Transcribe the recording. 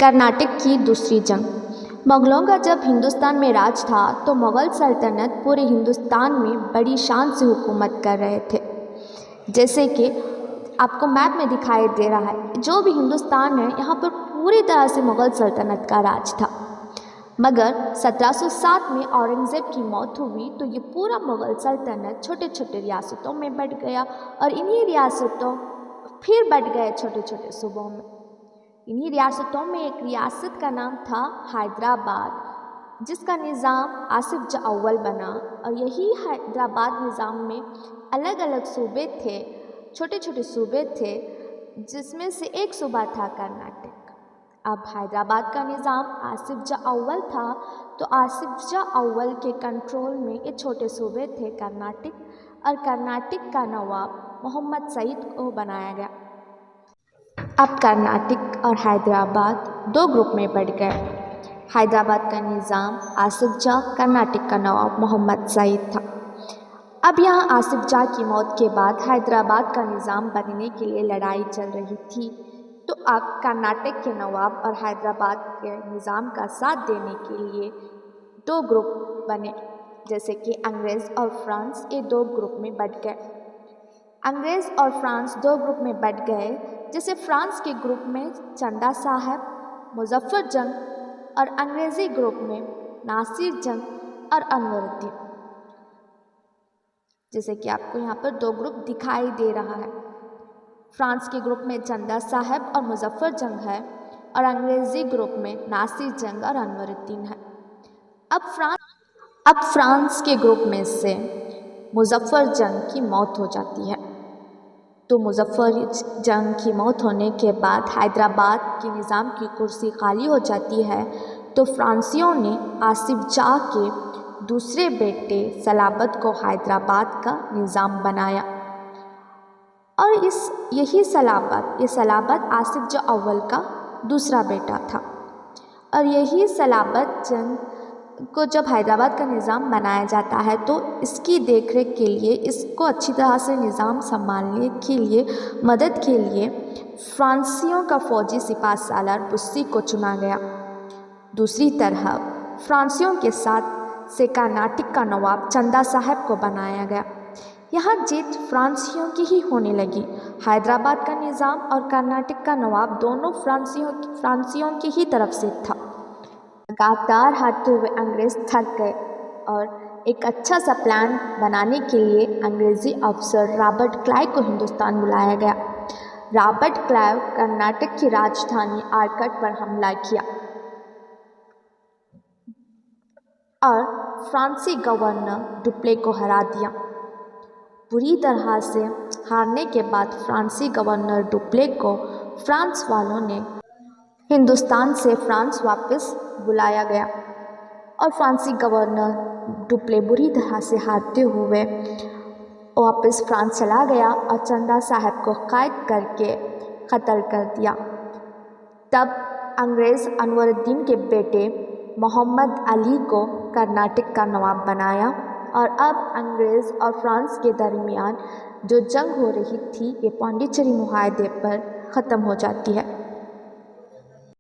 कर्नाटक की दूसरी जंग। मुग़लों का जब हिंदुस्तान में राज था तो मुग़ल सल्तनत पूरे हिंदुस्तान में बड़ी शान से हुकूमत कर रहे थे। जैसे कि आपको मैप में दिखाई दे रहा है, जो भी हिंदुस्तान है यहाँ पर पूरी तरह से मुग़ल सल्तनत का राज था। मगर 1707 में औरंगज़ेब की मौत हुई तो ये पूरा मुग़ल सल्तनत छोटे छोटे रियासतों में बँट गया और इन्हीं रियासतों फिर बँट गए छोटे छोटे सूबों में। इन्हीं रियासतों में एक रियासत का नाम था हैदराबाद, जिसका निज़ाम आसिफ जह अव्वल बना। और यही हैदराबाद निज़ाम में अलग अलग सूबे थे, छोटे छोटे सूबे थे, जिसमें से एक सूबा था कर्नाटक। अब हैदराबाद का निज़ाम आसिफ जह अव्वल था तो आसिफ जह अव्वल के कंट्रोल में ये छोटे सूबे थे कर्नाटक, और कर्नाटक का नवाब मोहम्मद सईद को बनाया गया। अब कर्नाटक और हैदराबाद दो ग्रुप में बढ़ गए। हैदराबाद का निज़ाम आसिफ जह, कर्नाटक का नवाब मोहम्मद सईद था। अब यहाँ आसिफ जह की मौत के बाद हैदराबाद का निज़ाम बनने के लिए लड़ाई चल रही थी। तो अब कर्नाटक के नवाब और हैदराबाद के निज़ाम का साथ देने के लिए दो ग्रुप बने, जैसे कि अंग्रेज़ और फ्रांस, ये दो ग्रुप में बट गए। अंग्रेज़ और फ्रांस दो ग्रुप में बट गए। जैसे फ्रांस के ग्रुप में चंदा साहब, मुजफ्फर जंग, और अंग्रेज़ी ग्रुप में नासिर जंग और अनवरुद्दीन। जैसे कि आपको यहाँ पर दो ग्रुप दिखाई दे रहा है। फ्रांस के ग्रुप में चंदा साहब और मुजफ्फर जंग है, और अंग्रेज़ी ग्रुप में नासिर जंग और अनवरुद्दीन है। अब फ्रांस के ग्रुप में से मुजफ्फर जंग की मौत हो जाती है। तो मुजफ्फर जंग की मौत होने के बाद हैदराबाद के निज़ाम की कुर्सी खाली हो जाती है। तो फ्रांसियों ने आसिफ जह के दूसरे बेटे सलाबत को हैदराबाद का निज़ाम बनाया। और यही सलाबत आसिफ जह अव्वल का दूसरा बेटा था। और यही सलाबत जंग को जब हैदराबाद का निज़ाम बनाया जाता है तो इसकी देखरेख के लिए, इसको अच्छी तरह से निज़ाम संभालने के लिए, मदद के लिए फ्रांसियों का फ़ौजी सिपाह सालार बुस्सी को चुना गया। दूसरी तरफ फ्रांसियों के साथ से कर्नाटक का नवाब चंदा साहब को बनाया गया। यहाँ जीत फ्रांसियों की ही होने लगी। हैदराबाद का निज़ाम और कर्नाटक का नवाब दोनों फ्रांसियों की ही तरफ से था। लगातार हारते हुए अंग्रेज़ थक गए और एक अच्छा सा प्लान बनाने के लिए अंग्रेज़ी अफसर रॉबर्ट क्लाइव को हिंदुस्तान बुलाया गया। रॉबर्ट क्लाइव कर्नाटक की राजधानी आरकट पर हमला किया और फ्रांसी गवर्नर डुप्ले को हरा दिया। बुरी तरह से हारने के बाद फ्रांसी गवर्नर डुप्ले को फ्रांस वालों ने हिंदुस्तान से फ्रांस वापस बुलाया गया और फ्रांसी गवर्नर डुप्ले बुरी तरह से हारते हुए वापस फ्रांस चला गया और चंदा साहब को कैद करके कत्ल कर दिया। तब अंग्रेज़ अनवरुद्दीन के बेटे मोहम्मद अली को कर्नाटक का नवाब बनाया और अब अंग्रेज़ और फ्रांस के दरमियान जो जंग हो रही थी ये पौंडीचेरी मुआहदे पर ख़त्म हो जाती है।